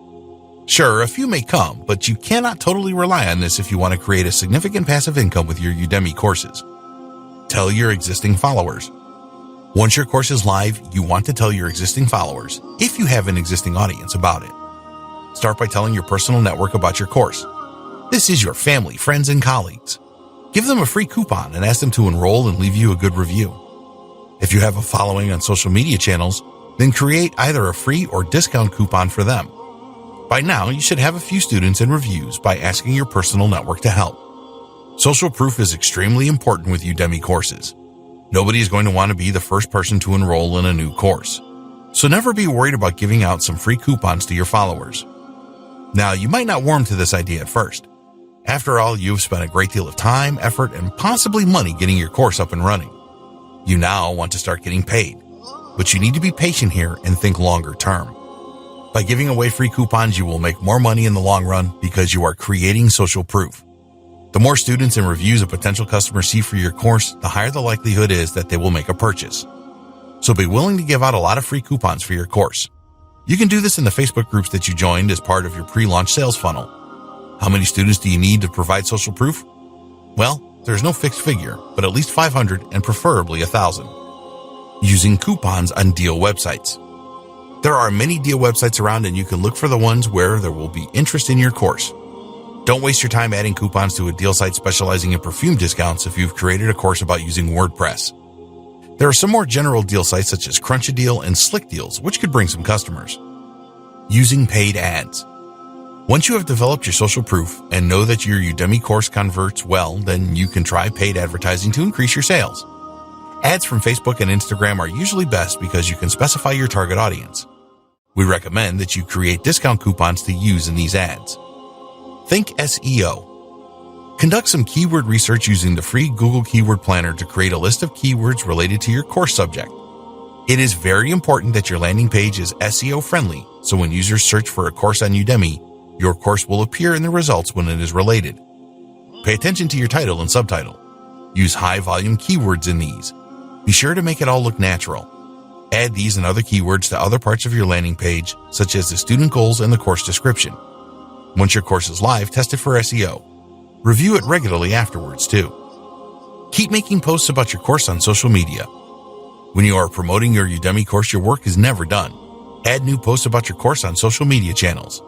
Sure, a few may come, but you cannot totally rely on this if you want to create a significant passive income with your Udemy courses. Tell your existing followers. Once your course is live, you want to tell your existing followers, if you have an existing audience, about it. Start by telling your personal network about your course. This is your family, friends, and colleagues. Give them a free coupon and ask them to enroll and leave you a good review. If you have a following on social media channels, then create either a free or discount coupon for them. By now, you should have a few students and reviews by asking your personal network to help. Social proof is extremely important with Udemy courses. Nobody is going to want to be the first person to enroll in a new course. So never be worried about giving out some free coupons to your followers. Now, you might not warm to this idea at first. After all, you've spent a great deal of time, effort, and possibly money getting your course up and running. You now want to start getting paid, but you need to be patient here and think longer term. By giving away free coupons, you will make more money in the long run because you are creating social proof. The more students and reviews a potential customer see for your course, the higher the likelihood is that they will make a purchase. So be willing to give out a lot of free coupons for your course. You can do this in the Facebook groups that you joined as part of your pre-launch sales funnel. How many students do you need to provide social proof? Well, there's no fixed figure, but at least 500 and preferably 1,000. Using coupons on deal websites. There are many deal websites around, and you can look for the ones where there will be interest in your course. Don't waste your time adding coupons to a deal site specializing in perfume discounts if you've created a course about using WordPress. There are some more general deal sites such as Crunch-A-Deal and Slick Deals, which could bring some customers. Using paid ads. Once you have developed your social proof and know that your Udemy course converts well, then you can try paid advertising to increase your sales. Ads from Facebook and Instagram are usually best because you can specify your target audience. We recommend that you create discount coupons to use in these ads. Think SEO. Conduct some keyword research using the free Google Keyword Planner to create a list of keywords related to your course subject. It is very important that your landing page is SEO friendly, so when users search for a course on Udemy, your course will appear in the results when it is related. Pay attention to your title and subtitle. Use high volume keywords in these. Be sure to make it all look natural. Add these and other keywords to other parts of your landing page, such as the student goals and the course description. Once your course is live, test it for SEO. Review it regularly afterwards, too. Keep making posts about your course on social media. When you are promoting your Udemy course, your work is never done. Add new posts about your course on social media channels.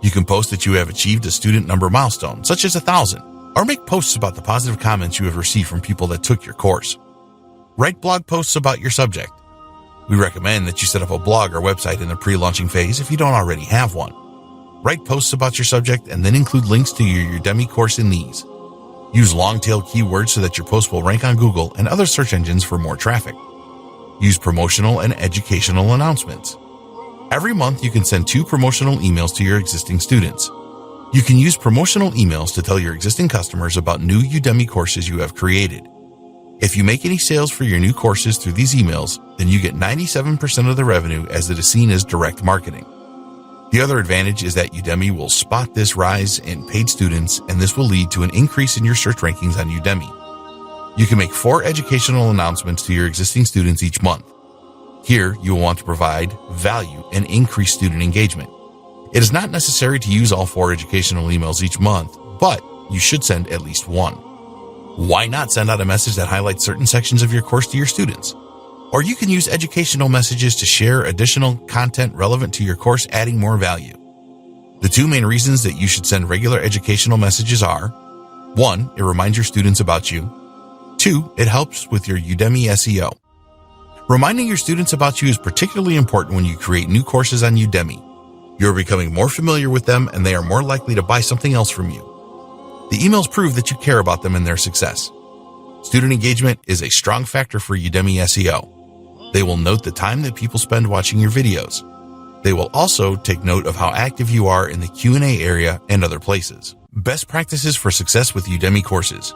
You can post that you have achieved a student number milestone, such as 1,000, or make posts about the positive comments you have received from people that took your course. Write blog posts about your subject. We recommend that you set up a blog or website in the pre-launching phase if you don't already have one. Write posts about your subject and then include links to your Udemy course in these. Use long-tail keywords so that your post will rank on Google and other search engines for more traffic. Use promotional and educational announcements. Every month, you can send 2 promotional emails to your existing students. You can use promotional emails to tell your existing customers about new Udemy courses you have created. If you make any sales for your new courses through these emails, then you get 97% of the revenue as it is seen as direct marketing. The other advantage is that Udemy will spot this rise in paid students, and this will lead to an increase in your search rankings on Udemy. You can make 4 educational announcements to your existing students each month. Here, you will want to provide value and increase student engagement. It is not necessary to use all 4 educational emails each month, but you should send at least one. Why not send out a message that highlights certain sections of your course to your students? Or you can use educational messages to share additional content relevant to your course, adding more value. The 2 main reasons that you should send regular educational messages are: 1, it reminds your students about you. 2, it helps with your Udemy SEO. Reminding your students about you is particularly important when you create new courses on Udemy. You're becoming more familiar with them and they are more likely to buy something else from you. The emails prove that you care about them and their success. Student engagement is a strong factor for Udemy SEO. They will note the time that people spend watching your videos. They will also take note of how active you are in the Q&A area and other places. Best practices for success with Udemy courses.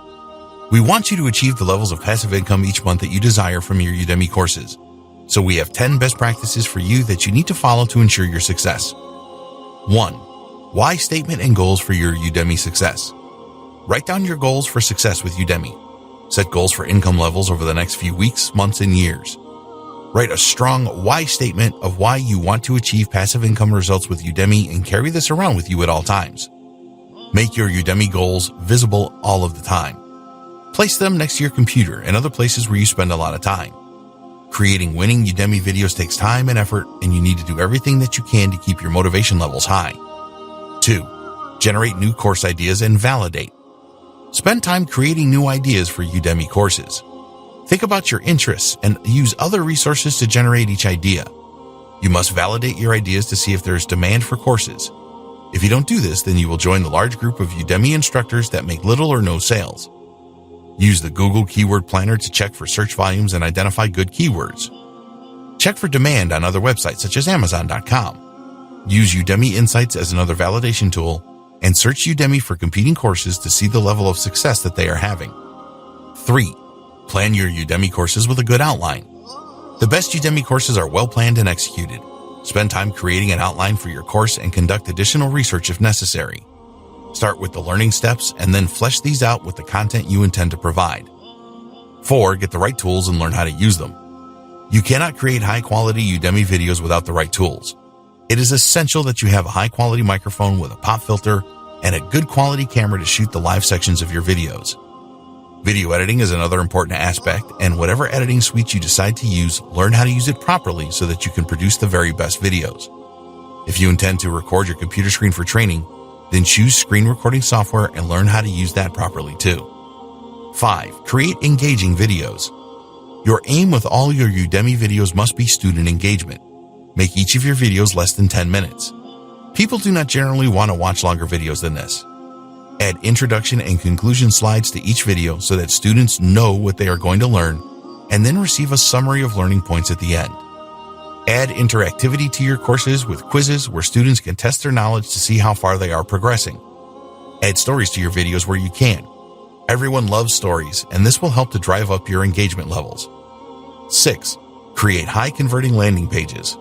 We want you to achieve the levels of passive income each month that you desire from your Udemy courses. So we have 10 best practices for you that you need to follow to ensure your success. 1. Why statement and goals for your Udemy success. Write down your goals for success with Udemy. Set goals for income levels over the next few weeks, months, and years. Write a strong why statement of why you want to achieve passive income results with Udemy and carry this around with you at all times. Make your Udemy goals visible all of the time. Place them next to your computer and other places where you spend a lot of time. Creating winning Udemy videos takes time and effort, and you need to do everything that you can to keep your motivation levels high. 2. Generate new course ideas and validate. Spend time creating new ideas for Udemy courses. Think about your interests and use other resources to generate each idea. You must validate your ideas to see if there is demand for courses. If you don't do this, then you will join the large group of Udemy instructors that make little or no sales. Use the Google Keyword Planner to check for search volumes and identify good keywords. Check for demand on other websites such as Amazon.com. Use Udemy Insights as another validation tool, and search Udemy for competing courses to see the level of success that they are having. 3. Plan your Udemy courses with a good outline. The best Udemy courses are well planned and executed. Spend time creating an outline for your course and conduct additional research if necessary. Start with the learning steps and then flesh these out with the content you intend to provide. 4. Get the right tools and learn how to use them. You cannot create high-quality Udemy videos without the right tools. It is essential that you have a high-quality microphone with a pop filter and a good quality camera to shoot the live sections of your videos. Video editing is another important aspect, and whatever editing suite you decide to use, learn how to use it properly so that you can produce the very best videos. If you intend to record your computer screen for training, then choose screen recording software and learn how to use that properly too. 5. Create engaging videos. Your aim with all your Udemy videos must be student engagement. Make each of your videos less than 10 minutes. People do not generally want to watch longer videos than this. Add introduction and conclusion slides to each video so that students know what they are going to learn, and then receive a summary of learning points at the end. Add interactivity to your courses with quizzes where students can test their knowledge to see how far they are progressing. Add stories to your videos where you can. Everyone loves stories, and this will help to drive up your engagement levels. 6. Create high-converting landing pages.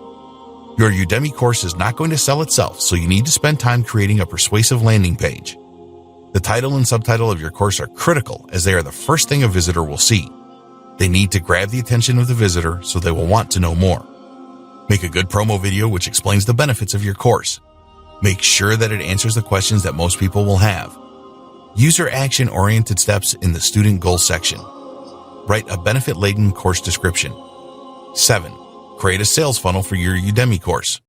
Your Udemy course is not going to sell itself, so you need to spend time creating a persuasive landing page. The title and subtitle of your course are critical as they are the first thing a visitor will see. They need to grab the attention of the visitor so they will want to know more. Make a good promo video which explains the benefits of your course. Make sure that it answers the questions that most people will have. Use your action-oriented steps in the student goals section. Write a benefit-laden course description. 7. Create a sales funnel for your Udemy course.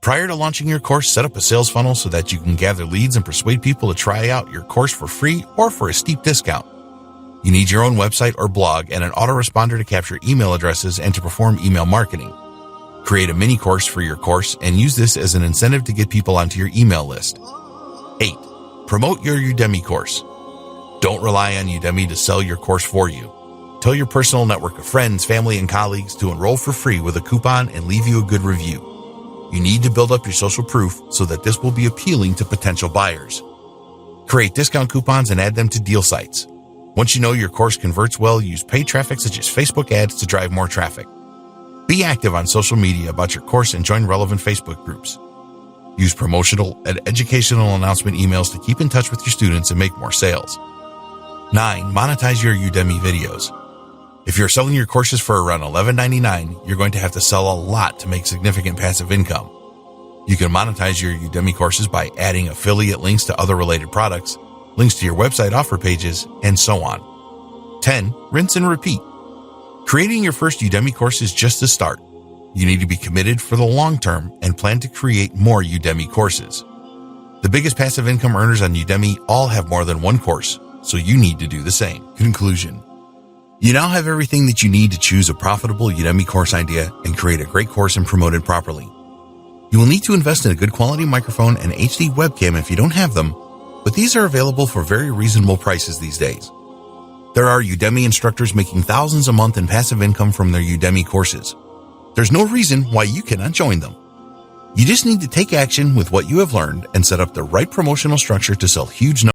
Prior to launching your course, set up a sales funnel so that you can gather leads and persuade people to try out your course for free or for a steep discount. You need your own website or blog and an autoresponder to capture email addresses and to perform email marketing. Create a mini course for your course and use this as an incentive to get people onto your email list. 8. Promote your Udemy course. Don't rely on Udemy to sell your course for you. Tell your personal network of friends, family, and colleagues to enroll for free with a coupon and leave you a good review. You need to build up your social proof so that this will be appealing to potential buyers. Create discount coupons and add them to deal sites. Once you know your course converts well, use paid traffic such as Facebook ads to drive more traffic. Be active on social media about your course and join relevant Facebook groups. Use promotional and educational announcement emails to keep in touch with your students and make more sales. 9. Monetize your Udemy videos. If you're selling your courses for around $11.99, you're going to have to sell a lot to make significant passive income. You can monetize your Udemy courses by adding affiliate links to other related products, links to your website offer pages, and so on. 10. Rinse and repeat. Creating your first Udemy course is just the start. You need to be committed for the long term and plan to create more Udemy courses. The biggest passive income earners on Udemy all have more than one course, so you need to do the same. Conclusion. You now have everything that you need to choose a profitable Udemy course idea and create a great course and promote it properly. You will need to invest in a good quality microphone and HD webcam if you don't have them, but these are available for very reasonable prices these days. There are Udemy instructors making thousands a month in passive income from their Udemy courses. There's no reason why you cannot join them. You just need to take action with what you have learned and set up the right promotional structure to sell huge numbers